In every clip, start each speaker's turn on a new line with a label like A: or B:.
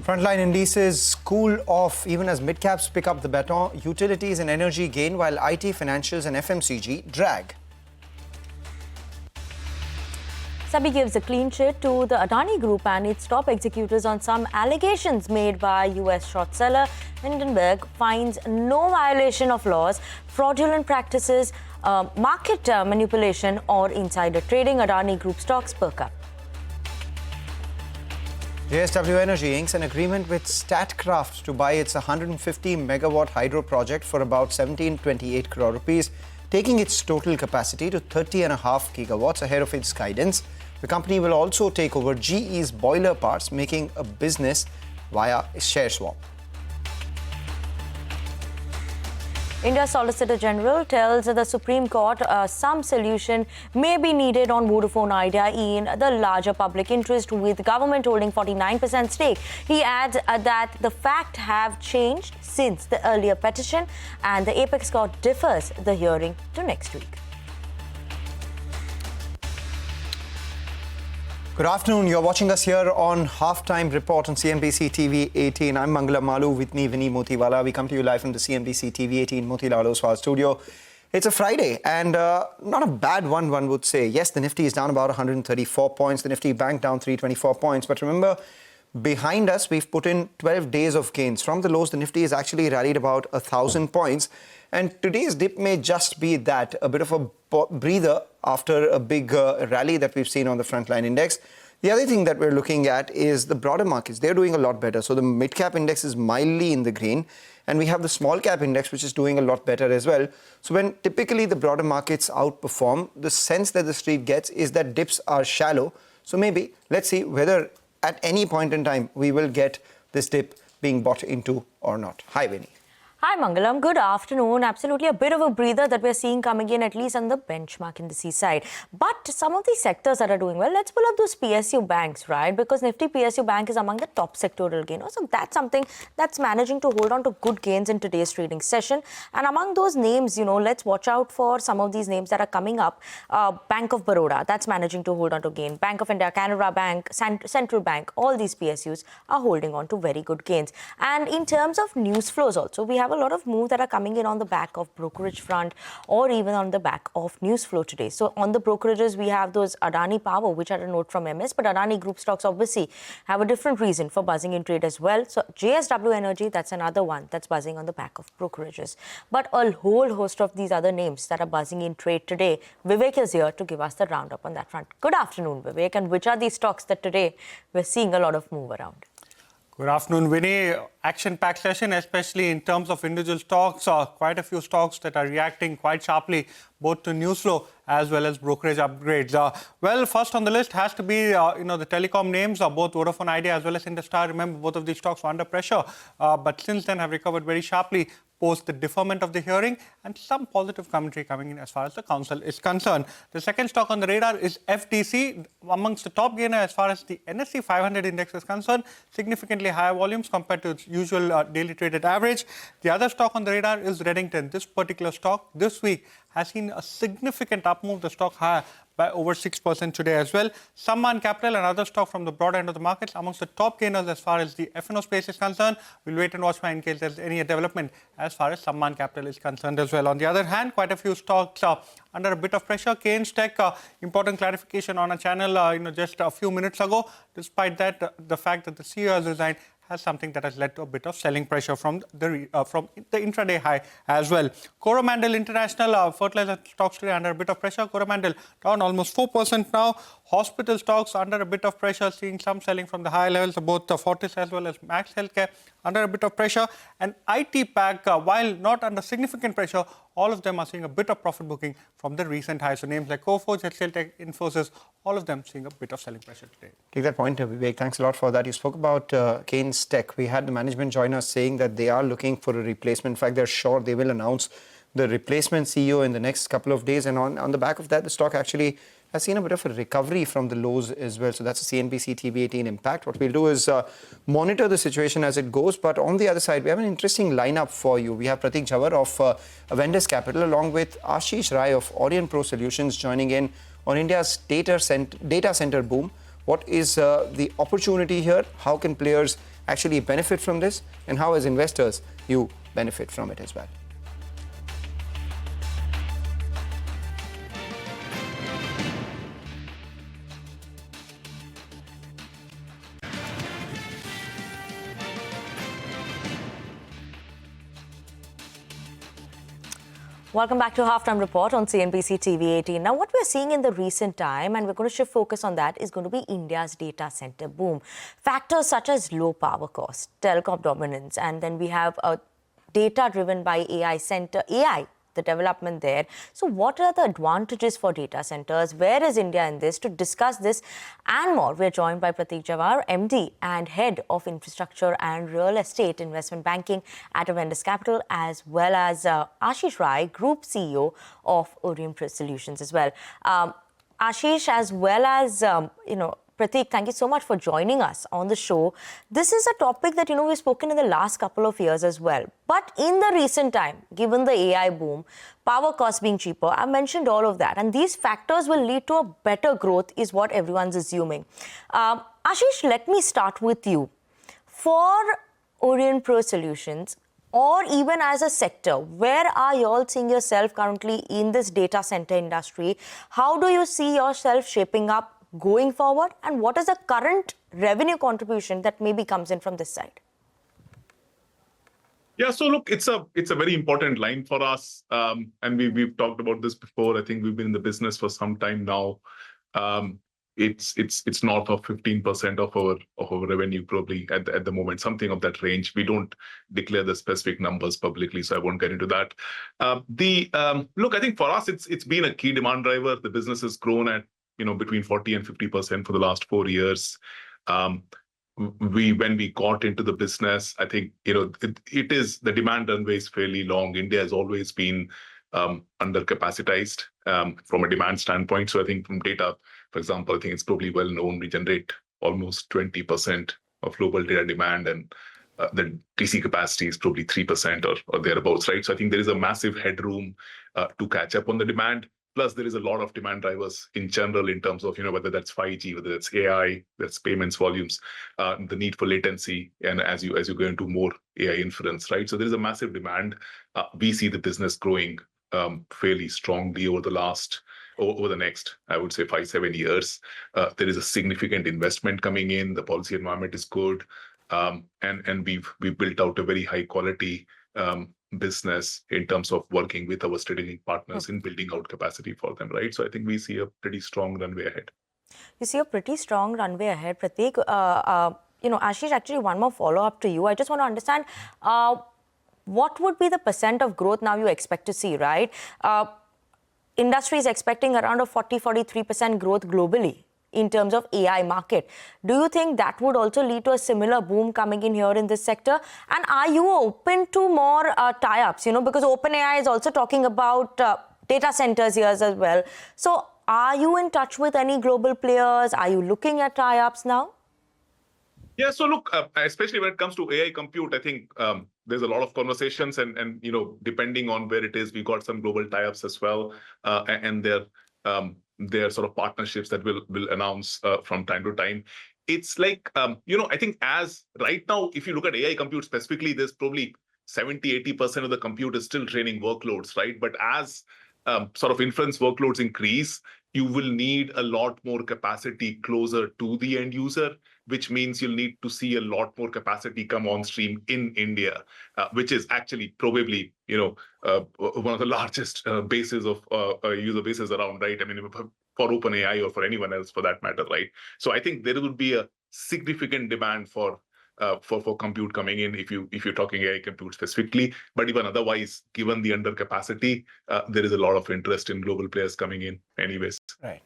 A: Frontline indices cool off even as mid-caps pick up the baton. Utilities and energy gain while IT, financials and FMCG drag.
B: SEBI gives a clean sheet to the Adani Group and its top executives on some allegations made by US short seller. Hindenburg finds no violation of laws, fraudulent practices, market manipulation or insider trading. Adani Group stocks perk up.
A: JSW Energy inks an agreement with Statkraft to buy its 150 megawatt hydro project for about 1728 crore rupees, taking its total capacity to 30.5 gigawatts ahead of its guidance. The company will also take over GE's boiler parts, making a business via a share swap.
B: India's Solicitor General tells the Supreme Court some solution may be needed on Vodafone Idea in the larger public interest, with government holding 49% stake. He adds that the facts have changed since the earlier petition and the Apex Court defers the hearing to next week.
A: Good afternoon. You're watching us here on Halftime Report on CNBC-TV18. I'm Mangala Malu, with me Vinny Motiwala. We come to you live from the CNBC-TV18 Motilal Oswal studio. It's a Friday and not a bad one would say. Yes, the Nifty is down about 134 points. The Nifty Bank down 324 points. But remember, behind us, we've put in 12 days of gains. From the lows, the Nifty has actually rallied about 1,000 points. And today's dip may just be that, a bit of a breather after a big rally that we've seen on the frontline index. The other thing that we're looking at is the broader markets. They're doing a lot better. So the mid-cap index is mildly in the green. And we have the small-cap index, which is doing a lot better as well. So when typically the broader markets outperform, the sense that the street gets is that dips are shallow. So maybe, let's see whether at any point in time we will get this dip being bought into or not. Hi, Vinny.
B: Hi Mangalam, good afternoon. Absolutely a bit of a breather that we're seeing coming in, at least on the benchmark indices side. But some of these sectors that are doing well, let's pull up those PSU banks, right? Because Nifty PSU Bank is among the top sectoral gainers. So that's something that's managing to hold on to good gains in today's trading session. And among those names, let's watch out for some of these names that are coming up. Bank of Baroda, that's managing to hold on to gain. Bank of India, Canara Bank, Central Bank, all these PSUs are holding on to very good gains. And in terms of news flows also, we have a lot of moves that are coming in on the back of brokerage front or even on the back of news flow today. So on the brokerages, we have those Adani Power, which are a note from MS, but Adani Group stocks obviously have a different reason for buzzing in trade as well. So JSW Energy, that's another one that's buzzing on the back of brokerages. But a whole host of these other names that are buzzing in trade today. Vivek is here to give us the roundup on that front. Good afternoon, Vivek. And which are these stocks that today we're seeing a lot of move around?
C: Good afternoon, Vinny. Action-packed session, especially in terms of individual stocks. Quite a few stocks that are reacting quite sharply, both to news flow as well as brokerage upgrades. Well, first on the list has to be, the telecom names, both Vodafone Idea as well as Indostar. Remember, both of these stocks were under pressure, but since then have recovered very sharply post the deferment of the hearing and some positive commentary coming in as far as the council is concerned. The second stock on the radar is FDC, amongst the top gainer as far as the NSE 500 index is concerned, significantly higher volumes compared to its usual daily traded average. The other stock on the radar is Redington. This particular stock this week has seen a significant up move, the stock higher by over 6% today as well. Sammaan Capital, another stock from the broader end of the markets, amongst the top gainers as far as the F&O space is concerned. We'll wait and watch in case there's any development as far as Sammaan Capital is concerned as well. On the other hand, quite a few stocks under a bit of pressure. Keynes Tech, important clarification on a channel just a few minutes ago. Despite that, the fact that the CEO has resigned has something that has led to a bit of selling pressure from the intraday high as well. Coromandel International, fertilizer stocks today under a bit of pressure. Coromandel down almost 4% now. Hospital stocks under a bit of pressure, seeing some selling from the high levels of both Fortis as well as Max Healthcare under a bit of pressure. And IT Pack, while not under significant pressure, all of them are seeing a bit of profit booking from the recent highs. So names like Coforge, HCL Tech, Infosys, all of them seeing a bit of selling pressure today.
A: Take that point, Vivek. Thanks a lot for that. You spoke about Keynes Tech. We had the management join us saying that they are looking for a replacement. In fact, they're sure they will announce the replacement CEO in the next couple of days. And on the back of that, the stock actually has seen a bit of a recovery from the lows as well. So that's a CNBC TV18 impact. What we'll do is monitor the situation as it goes. But on the other side, we have an interesting lineup for you. We have Pratik Jhawar of Avendus Capital along with Ashish Rai of Orient Pro Solutions joining in on India's data center boom. What is the opportunity here? How can players actually benefit from this? And how, as investors, you benefit from it as well?
B: Welcome back to Halftime Report on CNBC-TV18. Now, what we're seeing in the recent time, and we're going to shift focus on that, is going to be India's data center boom. Factors such as low power cost, telecom dominance, and then we have a data driven by AI, the development there. So what are the advantages for data centers? Where is India in this? To discuss this and more, we're joined by Prateek Jawar, MD and Head of Infrastructure and Real Estate Investment Banking at Avendus Capital, as well as Ashish Rai, Group CEO of Orient Solutions as well. Ashish, as well as, Prateek, thank you so much for joining us on the show. This is a topic that, we've spoken in the last couple of years as well. But in the recent time, given the AI boom, power costs being cheaper, I mentioned all of that. And these factors will lead to a better growth is what everyone's assuming. Ashish, let me start with you. For Orient Pro Solutions, or even as a sector, where are you all seeing yourself currently in this data center industry? How do you see yourself shaping up going forward, and what is the current revenue contribution that maybe comes in from this side?
D: Yeah, so look, it's a very important line for us, and we've talked about this before. I think we've been in the business for some time now. It's north of 15% of our revenue probably at the moment, something of that range. We don't declare the specific numbers publicly, so I won't get into that. Look, I think for us it's been a key demand driver. The business has grown at between 40 and 50% for the last 4 years. When we got into the business, I think it is, the demand runway is fairly long. India has always been under capacitized from a demand standpoint. So I think from data, for example, I think it's probably well known we generate almost 20% of global data demand, and the DC capacity is probably 3% or thereabouts, right? So I think there is a massive headroom to catch up on the demand. Plus, there is a lot of demand drivers in general in terms of, whether that's 5G, whether that's AI, that's payments volumes, the need for latency, and as you go into more AI inference, right? So there is a massive demand. We see the business growing fairly strongly over the next, I would say, 5-7 years. There is a significant investment coming in. The policy environment is good, and we've built out a very high quality business in terms of working with our strategic partners in building out capacity for them, right? So I think we see a pretty strong runway ahead.
B: You see a pretty strong runway ahead, Prateek. Ashish, actually one more follow-up to you. I just want to understand what would be the percent of growth now you expect to see, right? Industry is expecting around a 43% growth globally in terms of AI market. Do you think that would also lead to a similar boom coming in here in this sector? And are you open to more tie-ups? Because OpenAI is also talking about data centers here as well. So are you in touch with any global players? Are you looking at tie-ups now?
D: Yeah, so look, especially when it comes to AI compute, I think there's a lot of conversations, and depending on where it is, we got some global tie-ups as well, and they're sort of partnerships that we'll announce from time to time. It's like, I think as right now, if you look at AI compute specifically, there's probably 70-80% of the compute is still training workloads, right? But as sort of inference workloads increase, you will need a lot more capacity closer to the end user, which means you'll need to see a lot more capacity come on stream in India, which is actually probably, one of the largest bases of user bases around, right? I mean, for OpenAI or for anyone else for that matter, right? So I think there would be a significant demand for compute coming in if you're talking AI compute specifically, but even otherwise, given the under capacity, there is a lot of interest in global players coming in anyways.
A: Right.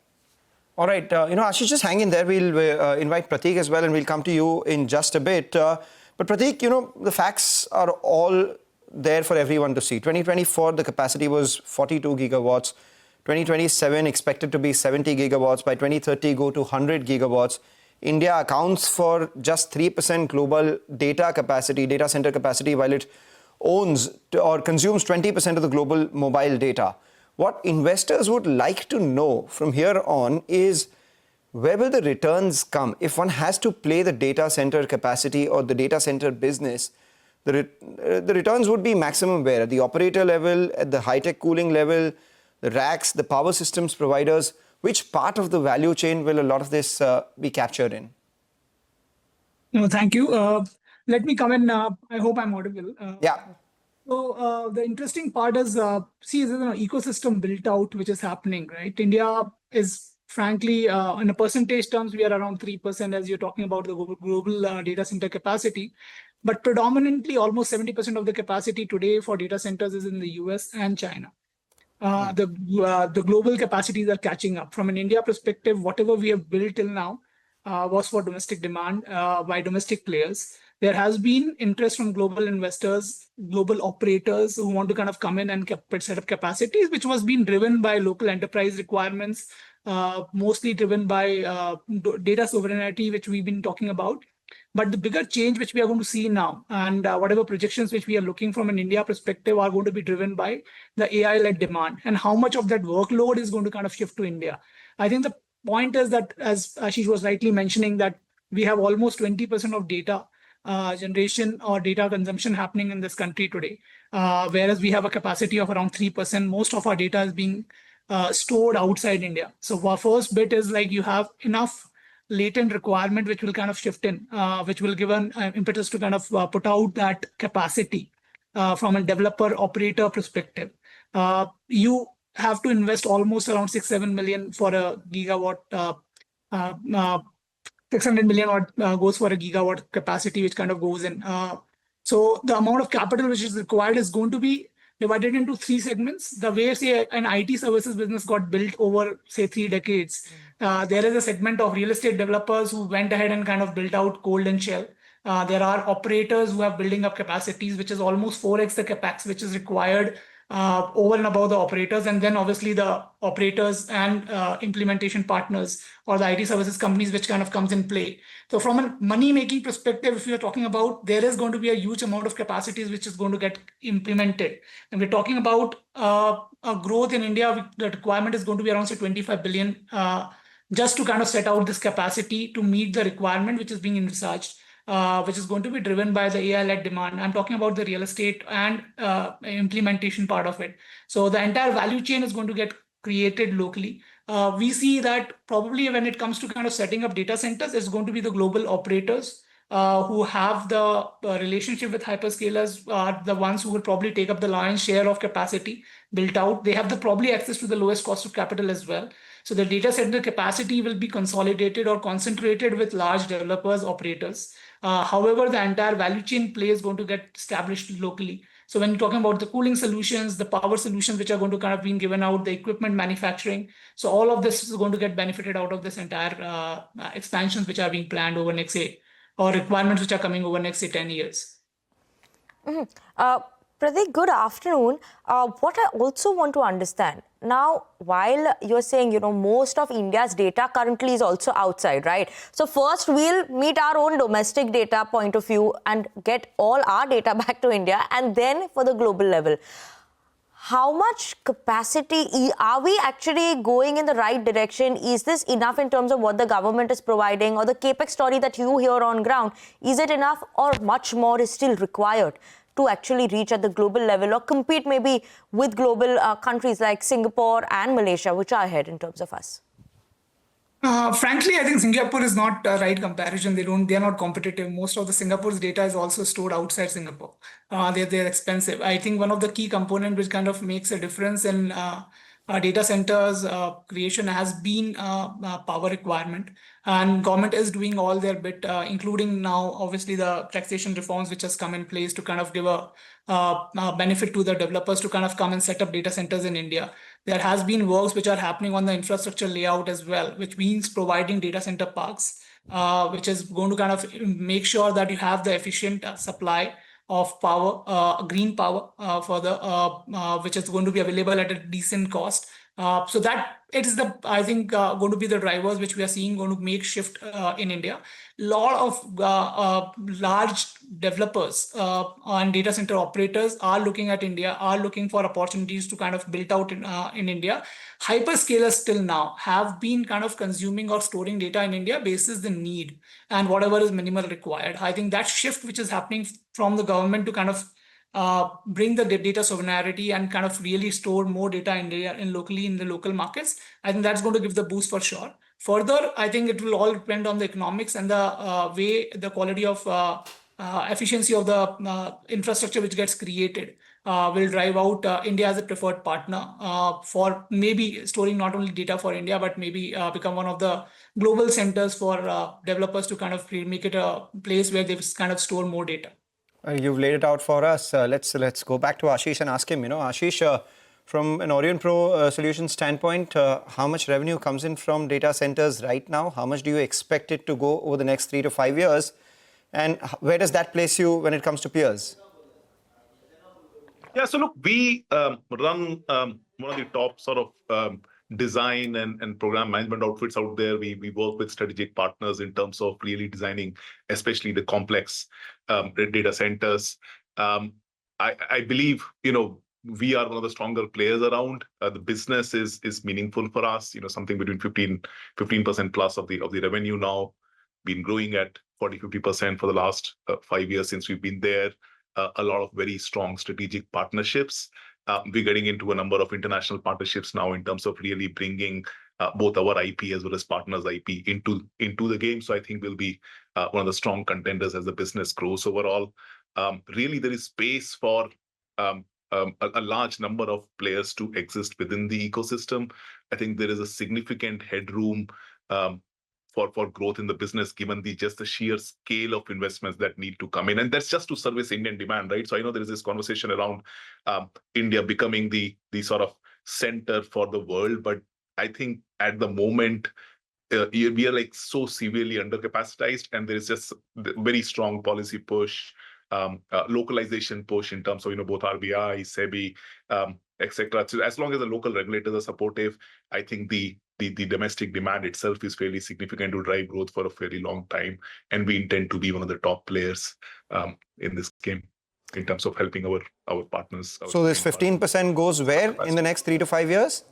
A: All right. Ashish, just hang in there. We'll invite Prateek as well, and we'll come to you in just a bit. But Prateek, the facts are all there for everyone to see. 2024, the capacity was 42 gigawatts. 2027 expected to be 70 gigawatts. By 2030, go to 100 gigawatts. India accounts for just 3% global data center capacity, while it owns or consumes 20% of the global mobile data. What investors would like to know from here on is where will the returns come? If one has to play the data center capacity or the data center business, the returns would be maximum where? At the operator level, at the high-tech cooling level, the racks, the power systems providers. Which part of the value chain will a lot of this be captured in?
E: No, thank you. Let me come in. I hope I'm audible.
A: Yeah.
E: So the interesting part is, see, there's an ecosystem built out which is happening, right? India is frankly, in a percentage terms, we are around 3% as you're talking about the global data center capacity. But predominantly, almost 70% of the capacity today for data centers is in the US and China. The global capacities are catching up. From an India perspective, whatever we have built till now was for domestic demand by domestic players. There has been interest from global investors, global operators who want to kind of come in and set up capacities, which was being driven by local enterprise requirements, mostly driven by data sovereignty, which we've been talking about. But the bigger change which we are going to see now, and whatever projections which we are looking from an India perspective are going to be driven by the AI-led demand, and how much of that workload is going to kind of shift to India. I think the point is that, as Ashish was rightly mentioning, that we have almost 20% of data generation or data consumption happening in this country today, whereas we have a capacity of around 3%. Most of our data is being stored outside India. So our first bit is like you have enough latent requirement which will kind of shift in, which will give an impetus to kind of put out that capacity from a developer operator perspective. You have to invest almost around 6-7 million for a gigawatt. 600 million goes for a gigawatt capacity, which kind of goes in. So the amount of capital which is required is going to be divided into three segments. The way, say, an IT services business got built over, say, 3 decades, there is a segment of real estate developers who went ahead and kind of built out cold and shell. There are operators who are building up capacities, which is almost 4x the capex which is required over and above the operators. And then obviously the operators and implementation partners or the IT services companies, which kind of comes in play. So from a money-making perspective, if you're talking about, there is going to be a huge amount of capacities which is going to get implemented. And we're talking about a growth in India, the requirement is going to be around, say, 25 billion just to kind of set out this capacity to meet the requirement which is being envisaged, which is going to be driven by the AI-led demand. I'm talking about the real estate and implementation part of it. So the entire value chain is going to get created locally. We see that probably when it comes to kind of setting up data centers, it's going to be the global operators who have the relationship with hyperscalers, are the ones who will probably take up the lion's share of capacity built out. They have the probably access to the lowest cost of capital as well. So the data center capacity will be consolidated or concentrated with large developers, operators. However, the entire value chain play is going to get established locally. So when you're talking about the cooling solutions, the power solutions, which are going to kind of being given out, the equipment manufacturing. So all of this is going to get benefited out of this entire expansions which are being planned over next, say, or requirements which are coming over next, say, 10 years.
B: Pradeep, good afternoon. What I also want to understand, now, while you're saying, most of India's data currently is also outside, right? So first, we'll meet our own domestic data point of view and get all our data back to India, and then for the global level. How much capacity, are we actually going in the right direction? Is this enough in terms of what the government is providing, or the capex story that you hear on ground? Is it enough, or much more is still required to actually reach at the global level or compete maybe with global countries like Singapore and Malaysia, which are ahead in terms of us?
E: Frankly, I think Singapore is not a right comparison. They are not competitive. Most of the Singapore's data is also stored outside Singapore. They're expensive. I think one of the key components which kind of makes a difference in data centers creation has been power requirement, and government is doing all their bit, including now obviously the taxation reforms which has come in place to kind of give a benefit to the developers to kind of come and set up data centers in India. There has been works which are happening on the infrastructure layout as well, which means providing data center parks, which is going to kind of make sure that you have the efficient supply of power, green power for the which is going to be available at a decent cost So that it is I think, going to be the drivers which we are seeing going to make shift in India. Lot of large developers and data center operators are looking at India, are looking for opportunities to kind of build out in India. Hyperscalers till now have been kind of consuming or storing data in India basis the need and whatever is minimal required. I think that shift which is happening from the government to kind of bring the data sovereignty and kind of really store more data in India and locally in the local markets, I think that's going to give the boost for sure. Further, I think it will all depend on the economics and the way the quality of efficiency of the infrastructure which gets created will drive out India as a preferred partner for maybe storing not only data for India, but maybe become one of the global centers for developers to kind of make it a place where they kind of store more data.
A: You've laid it out for us. Let's go back to Ashish and ask him. Ashish, from an Orient Pro Solutions standpoint, how much revenue comes in from data centers right now? How much do you expect it to go over the next 3 to 5 years? And where does that place you when it comes to peers?
D: Yeah, so look, we run one of the top sort of design and program management outfits out there. We work with strategic partners in terms of really designing, especially the complex data centers. I believe, we are one of the stronger players around. The business is meaningful for us. Something between 15% plus of the revenue now. Been growing at 40-50% for the last 5 years since we've been there. A lot of very strong strategic partnerships. We're getting into a number of international partnerships now in terms of really bringing both our IP as well as partners' IP into the game. So I think we'll be one of the strong contenders as the business grows overall. Really, there is space for a large number of players to exist within the ecosystem. I think there is a significant headroom for growth in the business, given just the sheer scale of investments that need to come in. And that's just to service Indian demand, right? So I know there is this conversation around India becoming the sort of center for the world. But I think at the moment, we are like so severely undercapacitized, and there is just very strong policy push, localization push in terms of, both RBI, SEBI, etc. So as long as the local regulators are supportive, I think the domestic demand itself is fairly significant to drive growth for a fairly long time. And we intend to be one of the top players in this game in terms of helping our partners.
A: So this 15% goes where in the next 3 to 5 years?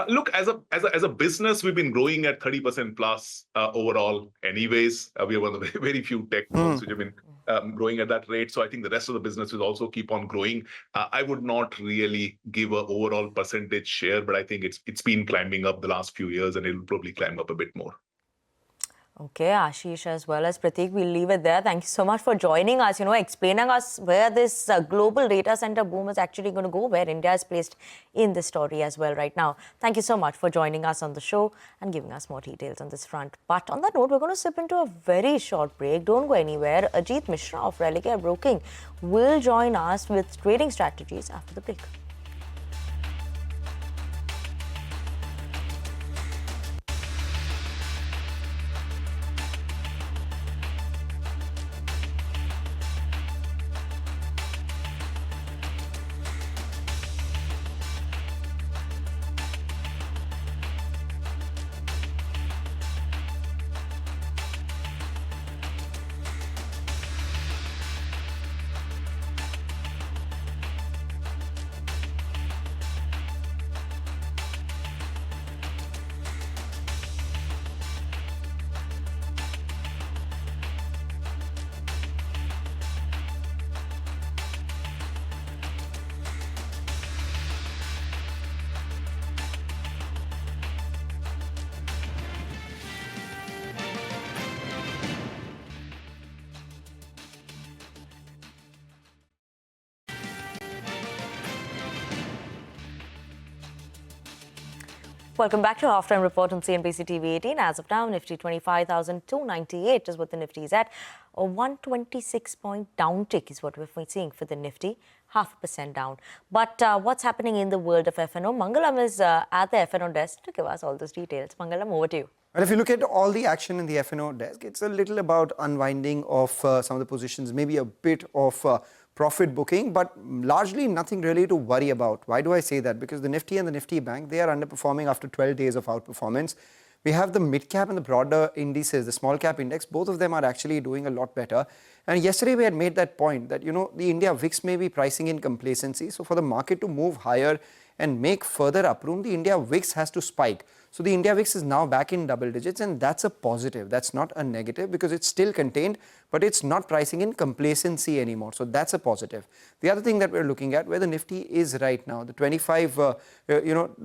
D: Look, as a business, we've been growing at 30% plus overall anyways. We are one of the very few tech firms which have been growing at that rate. So I think the rest of the business will also keep on growing. I would not really give an overall percentage share, but I think it's been climbing up the last few years, and it will probably climb up a bit more.
B: Okay, Ashish as well as Prateek, we'll leave it there. Thank you so much for joining us, explaining us where this global data center boom is actually going to go, where India is placed in the story as well right now. Thank you so much for joining us on the show and giving us more details on this front. But on that note, we're going to slip into a very short break. Don't go anywhere. Ajit Mishra of Relicare Broking will join us with trading strategies after the break. Welcome back to Halftime Report on CNBC-TV18. As of now, Nifty 25,298 is what the Nifty is at. A 126-point downtick is what we're seeing for the Nifty, 0.5% down. But what's happening in the world of F&O? Mangalam is at the F&O desk to give us all those details. Mangalam, over to you.
A: And if you look at all the action in the F&O desk, it's a little about unwinding of some of the positions, maybe a bit of profit booking, but largely nothing really to worry about. Why do I say that? Because the Nifty and the Nifty Bank, they are underperforming after 12 days of outperformance. We have the mid-cap and the broader indices, the small-cap index, both of them are actually doing a lot better. And yesterday we had made that point that, the India VIX may be pricing in complacency. So for the market to move higher and make further uproom, the India VIX has to spike. So the India VIX is now back in double digits, and that's a positive. That's not a negative because it's still contained, but it's not pricing in complacency anymore. So that's a positive. The other thing that we're looking at, where the Nifty is right now, the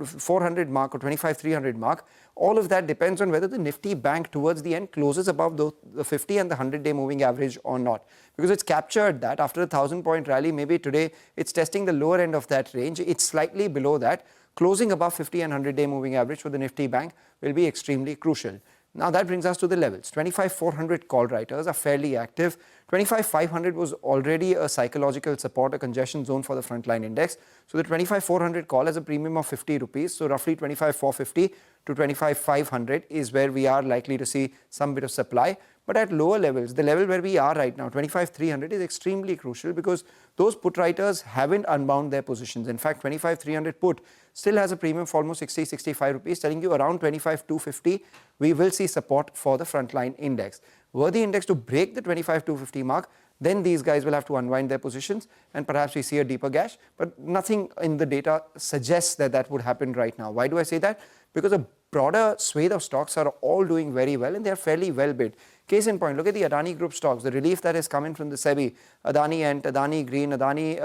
A: 400 mark or 300 mark, all of that depends on whether the Nifty Bank towards the end closes above the 50 and the 100-day moving average or not. Because it's captured that after a 1,000-point rally, maybe today it's testing the lower end of that range. It's slightly below that. Closing above 50 and 100-day moving average for the Nifty Bank will be extremely crucial. Now that brings us to the levels. 25,400 call writers are fairly active. 25,500 was already a psychological support, a congestion zone for the frontline index. So the 25,400 call has a premium of 50 rupees. So roughly 25,450 to 25,500 is where we are likely to see some bit of supply. But at lower levels, the level where we are right now, 25,300 is extremely crucial because those put writers haven't unbound their positions. In fact, 25,300 put still has a premium for almost 65 rupees, telling you around 25,250, we will see support for the frontline index. Were the index to break the 25,250 mark, then these guys will have to unwind their positions and perhaps we see a deeper gash. But nothing in the data suggests that that would happen right now. Why do I say that? Because a broader swathe of stocks are all doing very well and they are fairly well bid. Case in point, look at the Adani Group stocks, the relief that is coming from the SEBI, Adani Ent, Adani Green, Adani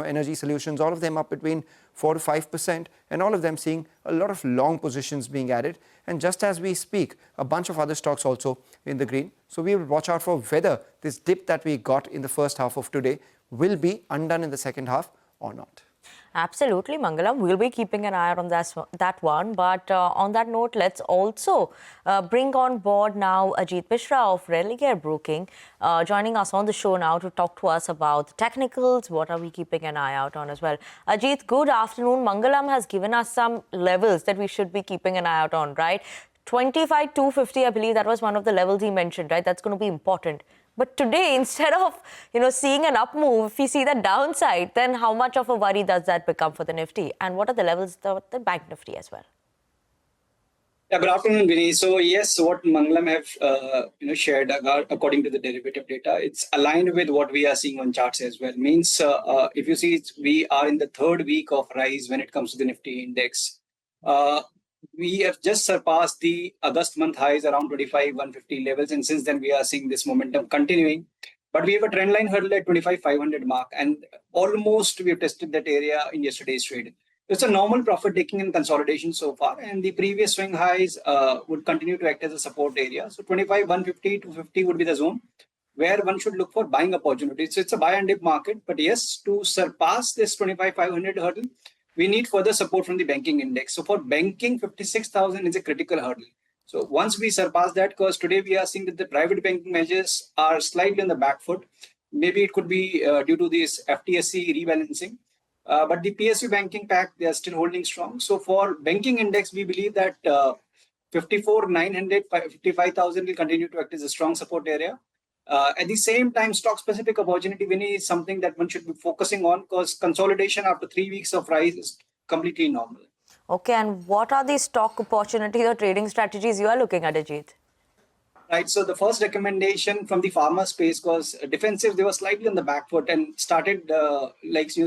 A: Energy Solutions, all of them up between 4 to 5%, and all of them seeing a lot of long positions being added. And just as we speak, a bunch of other stocks also in the green. So we will watch out for whether this dip that we got in the first half of today will be undone in the second half or not.
B: Absolutely, Mangalam. We'll be keeping an eye on that one. But on that note, let's also bring on board now Ajit Mishra of Religare Broking, joining us on the show now to talk to us about the technicals. What are we keeping an eye out on as well? Ajit, good afternoon. Mangalam has given us some levels that we should be keeping an eye out on, right? 25,250, I believe that was one of the levels he mentioned, right? That's going to be important. But today, instead of seeing an up move, if we see the downside, then how much of a worry does that become for the Nifty? And what are the levels of the Bank Nifty as well?
F: Yeah, good afternoon, Vinny. So yes, what Mangalam have shared according to the derivative data, it's aligned with what we are seeing on charts as well. Means if you see, we are in the third week of rise when it comes to the Nifty index. We have just surpassed the August month highs around 25,150 levels, and since then we are seeing this momentum continuing. But we have a trend line hurdle at 25,500 mark, and almost we have tested that area in yesterday's trade. It's a normal profit taking and consolidation so far, and the previous swing highs would continue to act as a support area. So 25,150 to 50 would be the zone where one should look for buying opportunities. So it's a buy and dip market, but yes, to surpass this 25,500 hurdle, we need further support from the banking index. So for banking, 56,000 is a critical hurdle. So once we surpass that, because today we are seeing that the private banking measures are slightly on the back foot. Maybe it could be due to this FTSE rebalancing. But the PSU banking pack, they are still holding strong. So for banking index, we believe that 54,900, 55,000 will continue to act as a strong support area. At the same time, stock-specific opportunity, Vinny, is something that one should be focusing on because consolidation after 3 weeks of rise is completely normal.
B: Okay, and what are the stock opportunities or trading strategies you are looking at, Ajit?
F: Right, so the first recommendation from the pharma space, because defensive, they were slightly on the back foot and started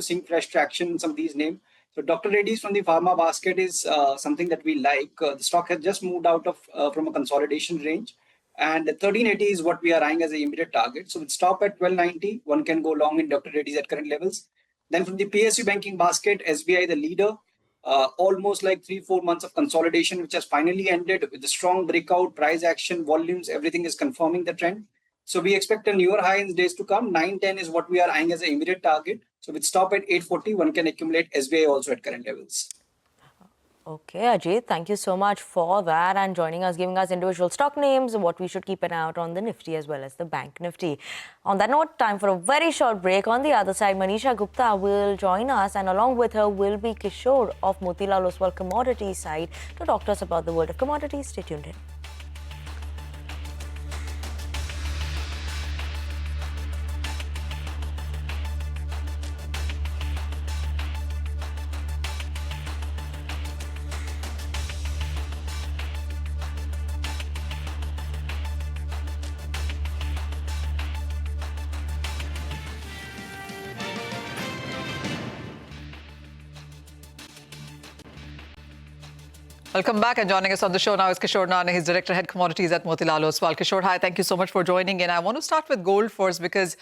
F: seeing fresh traction in some of these names. So Dr. Reddy's from the pharma basket is something that we like. The stock has just moved out of from a consolidation range. And 1380 is what we are eyeing as an immediate target. So with stop at 1290, one can go long in Dr. Reddy's at current levels. Then from the PSU banking basket, SBI the leader, almost like 3-4 months of consolidation, which has finally ended with a strong breakout, price action, volumes, everything is confirming the trend. So we expect a newer high in days to come. 910 is what we are eyeing as an immediate target. So with stop at 840, one can accumulate SBI also at current levels.
B: Okay, Ajit, thank you so much for that and joining us, giving us individual stock names, what we should keep an eye out on the Nifty as well as the Bank Nifty. On that note, time for a very short break. On the other side, Manisha Gupta will join us and along with her will be Kishore of Motilal Oswal Commodities side to talk to us about the world of commodities. Stay tuned in.
G: Welcome back, and joining us on the show now is Kishore Nane. He's Director Head Commodities at Motilal Oswal. Kishore, hi, thank you so much for joining in. I want to start with gold first because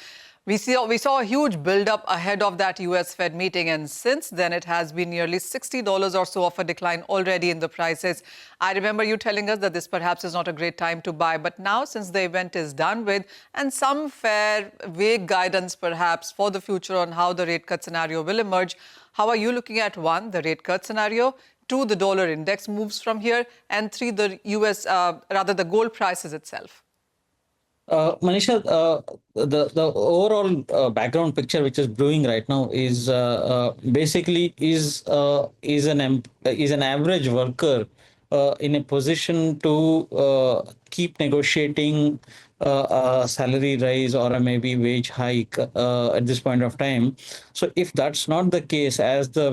G: we saw a huge build-up ahead of that US Fed meeting, and since then it has been nearly $60 or so of a decline already in the prices. I remember you telling us that this perhaps is not a great time to buy, but now since the event is done with and some fair, vague guidance perhaps for the future on how the rate cut scenario will emerge, how are you looking at, one, the rate cut scenario, two, the dollar index moves from here, and three, the the gold prices itself?
H: Manisha, the overall background picture which is brewing right now is basically is an average worker in a position to keep negotiating a salary rise or a maybe wage hike at this point of time. So if that's not the case, as the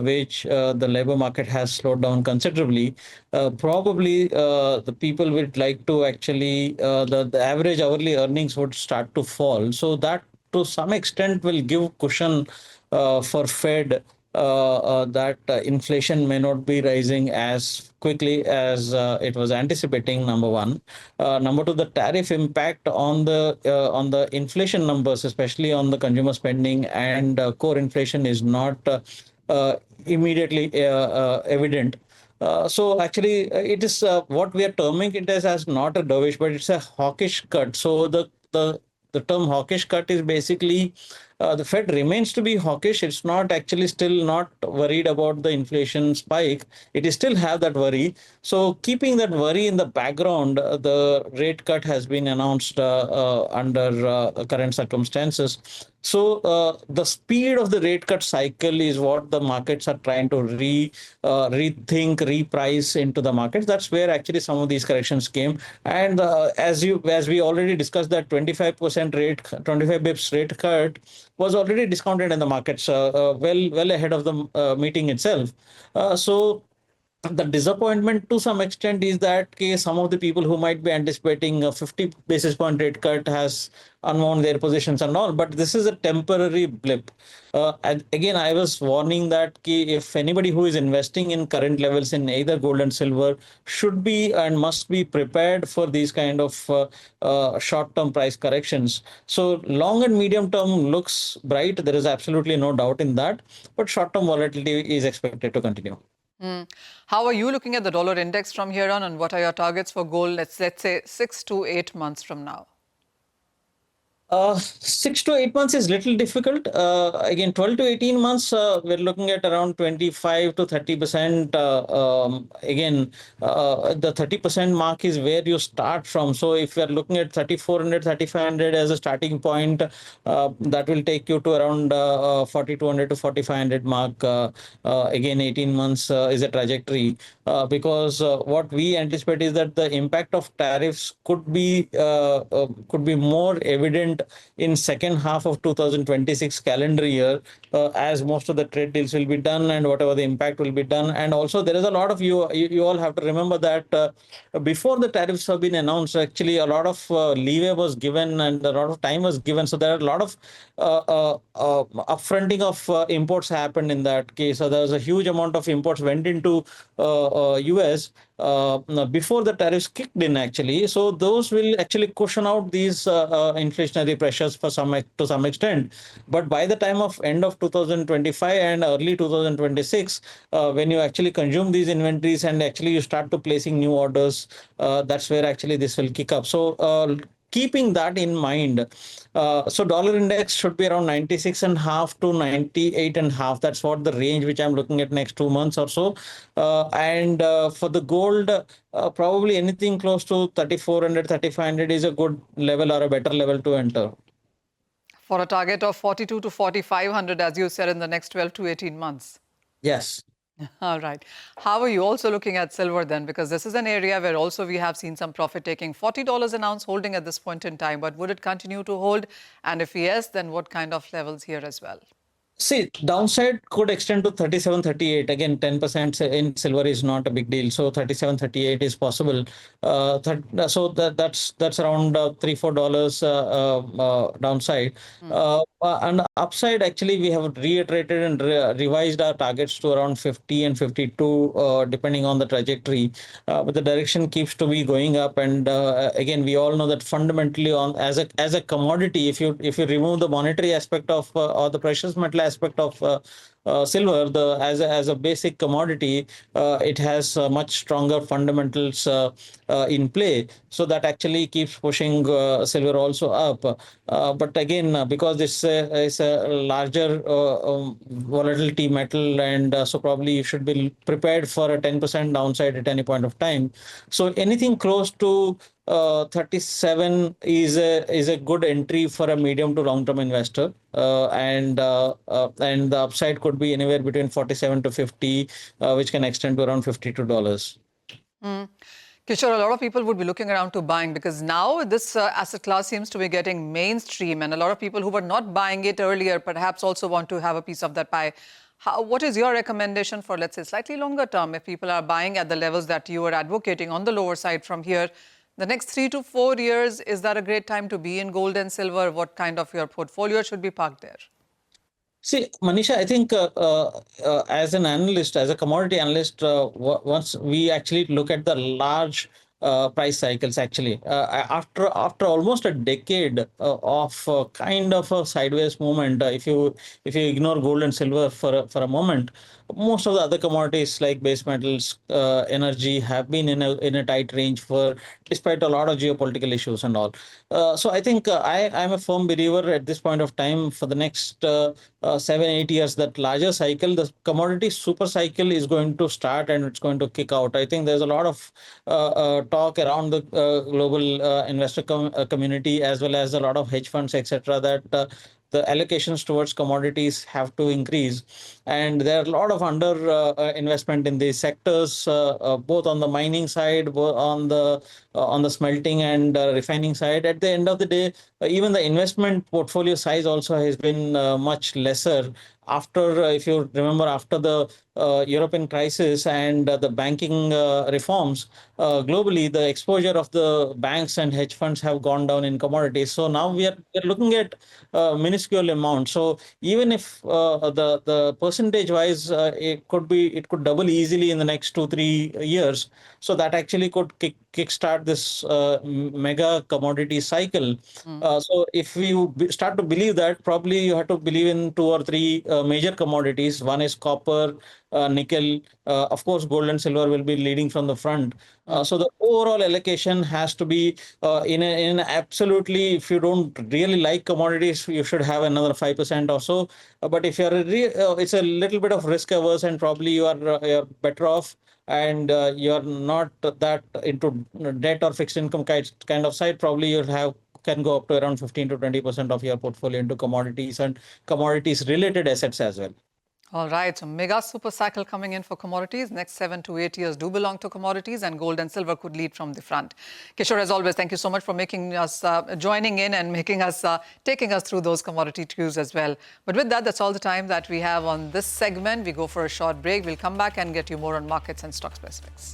H: labor market has slowed down considerably, probably the people would like to actually the average hourly earnings would start to fall. So that to some extent will give cushion for Fed that inflation may not be rising as quickly as it was anticipating, number one. Number two, the tariff impact on the inflation numbers, especially on the consumer spending and core inflation, is not immediately evident. So actually, it is what we are terming it as not a dovish, but it's a hawkish cut. So the term hawkish cut is basically the Fed remains to be hawkish. It's not actually still not worried about the inflation spike. It is still have that worry. So keeping that worry in the background, the rate cut has been announced under current circumstances. So the speed of the rate cut cycle is what the markets are trying to rethink, reprice into the markets. That's where actually some of these corrections came. And as we already discussed, that 25 bips rate cut was already discounted in the markets well ahead of the meeting itself. So the disappointment to some extent is that some of the people who might be anticipating a 50 basis point rate cut has unwound their positions and all, but this is a temporary blip. And again, I was warning that if anybody who is investing in current levels in either gold and silver should be and must be prepared for these kind of short-term price corrections. So long and medium term looks bright. There is absolutely no doubt in that, but short-term volatility is expected to continue.
G: How are you looking at the dollar index from here on, and what are your targets for gold, let's say 6 to 8 months from now?
H: 6 to 8 months is little difficult. Again, 12 to 18 months, we're looking at around 25 to 30%. Again, the 30% mark is where you start from. So if you're looking at 3,400, 3,500 as a starting point, that will take you to around 4,200 to 4,500 mark. Again, 18 months is a trajectory because what we anticipate is that the impact of tariffs could be more evident in second half of 2026 calendar year, as most of the trade deals will be done and whatever the impact will be done. And also there is a lot of you all have to remember that before the tariffs have been announced, actually a lot of leeway was given and a lot of time was given. So there are a lot of upfronting of imports happened in that case. So there was a huge amount of imports went into US before the tariffs kicked in actually. So those will actually cushion out these inflationary pressures to some extent. But by the time of end of 2025 and early 2026, when you actually consume these inventories and actually you start to placing new orders, that's where actually this will kick up. So keeping that in mind, so dollar index should be around 96.5 to 98.5. That's what the range which I'm looking at next 2 months or so. And for the gold, probably anything close to 3,400, 3,500 is a good level or a better level to enter.
G: For a target of 42 to 4,500, as you said, in the next 12 to 18 months.
H: Yes.
G: All right. How are you also looking at silver then? Because this is an area where also we have seen some profit taking. $40 an ounce holding at this point in time, but would it continue to hold? And if yes, then what kind of levels here as well?
H: See, downside could extend to 37, 38. Again, 10% in silver is not a big deal. So 37, 38 is possible. So that's around $3-4 downside. And upside, actually, we have reiterated and revised our targets to around 50 and 52, depending on the trajectory. But the direction keeps to be going up. And again, we all know that fundamentally, as a commodity, if you remove the monetary aspect of or the precious metal aspect of silver, as a basic commodity, it has much stronger fundamentals in play. So that actually keeps pushing silver also up. But again, because this is a larger volatility metal, and so probably you should be prepared for a 10% downside at any point of time. So anything close to 37 is a good entry for a medium to long term investor, and the upside could be anywhere between 47 to 50, which can extend to around $52.
G: Kishore, a lot of people would be looking around to buying because now this asset class seems to be getting mainstream, and a lot of people who were not buying it earlier perhaps also want to have a piece of that pie. What is your recommendation for, let's say, slightly longer term if people are buying at the levels that you are advocating on the lower side from here? The next 3 to 4 years, is that a great time to be in gold and silver? What kind of your portfolio should be parked there?
H: See, Manisha, I think as an analyst, as a commodity analyst, once we actually look at the large price cycles, actually, after almost a decade of kind of a sideways movement, if you ignore gold and silver for a moment, most of the other commodities like base metals, energy have been in a tight range despite a lot of geopolitical issues and all. So I think I'm a firm believer at this point of time for the next 7-8 years, that larger cycle, the commodity super cycle is going to start and it's going to kick out. I think there's a lot of talk around the global investor community, as well as a lot of hedge funds, etc., that the allocations towards commodities have to increase, and there are a lot of under investment in these sectors, both on the mining side, both on the smelting and refining side. At the end of the day, even the investment portfolio size also has been much lesser after, if you remember, after the European crisis and the banking reforms, globally, the exposure of the banks and hedge funds have gone down in commodities. So now we're looking at minuscule amount. So even if the percentage wise, it could double easily in the next 2-3 years. So that actually could kickstart this mega commodity cycle. So if you start to believe that, probably you have to believe in 2 or 3 major commodities. One is copper, nickel, of course, gold and silver will be leading from the front. So the overall allocation has to be in absolutely, if you don't really like commodities, you should have another 5% or so. But if you're it's a little bit of risk averse, and probably you're better off, and you're not that into debt or fixed income kind of side, probably can go up to around 15 to 20% of your portfolio into commodities and commodities related assets as well.
G: All right, so mega super cycle coming in for commodities. Next 7 to 8 years do belong to commodities, and gold and silver could lead from the front. Kishore, as always, thank you so much for making us joining in and taking us through those commodity cues as well. But with that, that's all the time that we have on this segment. We go for a short break. We'll come back and get you more on markets and stock specifics.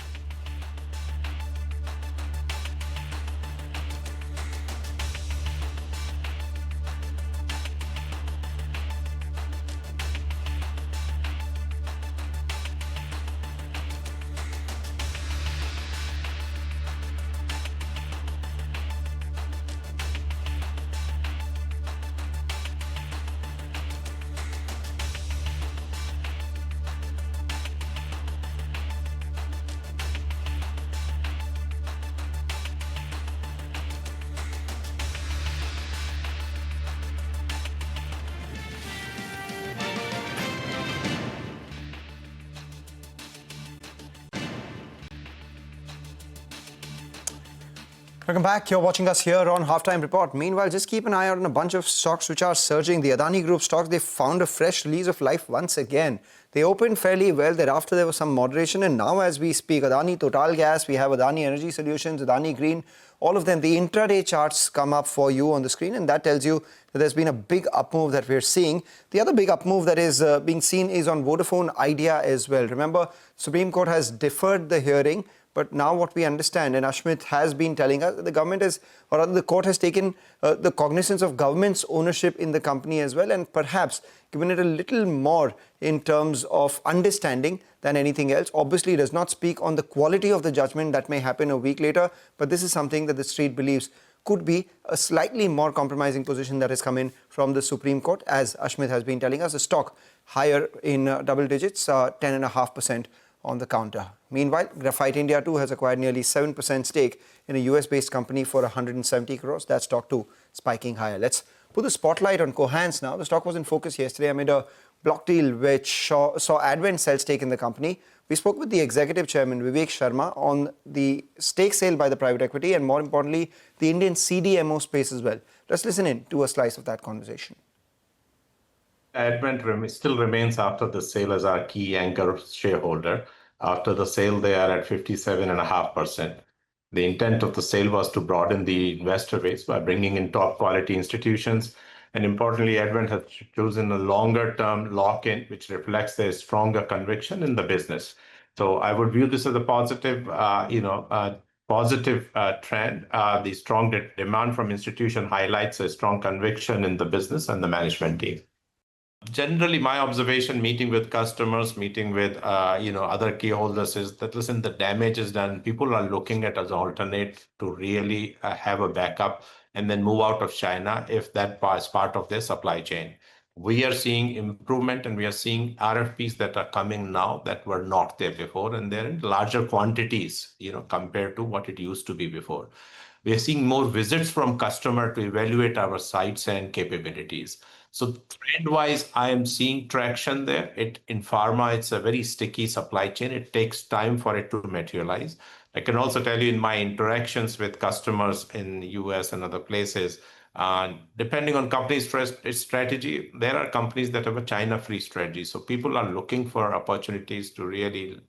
A: Welcome back. You're watching us here on Halftime Report. Meanwhile, just keep an eye out on a bunch of stocks which are surging. The Adani Group stocks, they found a fresh lease of life once again. They opened fairly well. Thereafter, there was some moderation. And now as we speak, Adani Total Gas, we have Adani Energy Solutions, Adani Green, all of them. The intraday charts come up for you on the screen, and that tells you that there's been a big up move that we're seeing. The other big up move that is being seen is on Vodafone Idea as well. Remember, Supreme Court has deferred the hearing, but now what we understand, and Ashmit has been telling us, that the government is, or rather the court has taken the cognizance of government's ownership in the company as well, and perhaps given it a little more in terms of understanding than anything else. Obviously, it does not speak on the quality of the judgment that may happen a week later, but this is something that the street believes could be a slightly more compromising position that has come in from the Supreme Court. As Ashmit has been telling us, the stock higher in double digits, 10.5% on the counter. Meanwhile, Graphite India too has acquired nearly 7% stake in a US-based company for 170 crores. That stock too spiking higher. Let's put the spotlight on Cohance now. The stock was in focus yesterday amid a block deal which saw Advent sell stake in the company. We spoke with the executive chairman, Vivek Sharma, on the stake sale by the private equity and, more importantly, the Indian CDMO space as well. Let's listen in to a slice of that conversation.
I: Advent still remains after the sale as our key anchor shareholder. After the sale, they are at 57.5%. The intent of the sale was to broaden the investor base by bringing in top quality institutions. And importantly, Advent has chosen a longer term lock-in, which reflects their stronger conviction in the business. So I would view this as a positive, trend. The strong demand from institution highlights a strong conviction in the business and the management team. Generally, my observation, meeting with customers, meeting with other key holders, is that, listen, the damage is done. People are looking at as an alternate to really have a backup and then move out of China if that is part of their supply chain. We are seeing improvement, and we are seeing RFPs that are coming now that were not there before, and they're in larger quantities, compared to what it used to be before. We are seeing more visits from customer to evaluate our sites and capabilities. So trend-wise, I am seeing traction there. In pharma, it's a very sticky supply chain. It takes time for it to materialize. I can also tell you in my interactions with customers in the US and other places, depending on companies' strategy, there are companies that have a China-free strategy. So people are looking for opportunities to really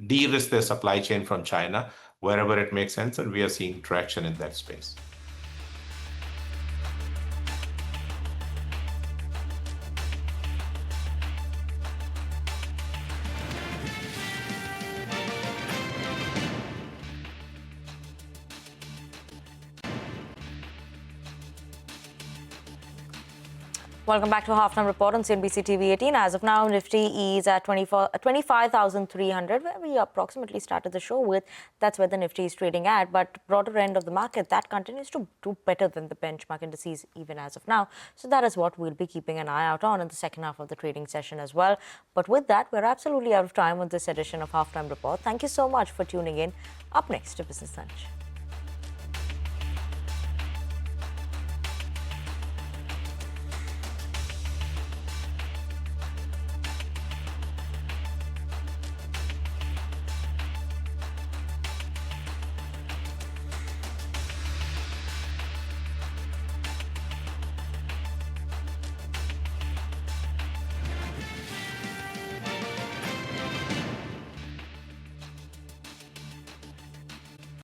I: de-risk their supply chain from China wherever it makes sense, and we are seeing traction in that space.
B: Welcome back to Halftime Report on CNBC TV18. As of now, Nifty is at 25,300, where we approximately started the show with. That's where the Nifty is trading at. But broader end of the market, that continues to do better than the benchmark indices even as of now. So that is what we'll be keeping an eye out on in the second half of the trading session as well. But with that, we're absolutely out of time on this edition of Halftime Report. Thank you so much for tuning in. Up next, to Business Lunch.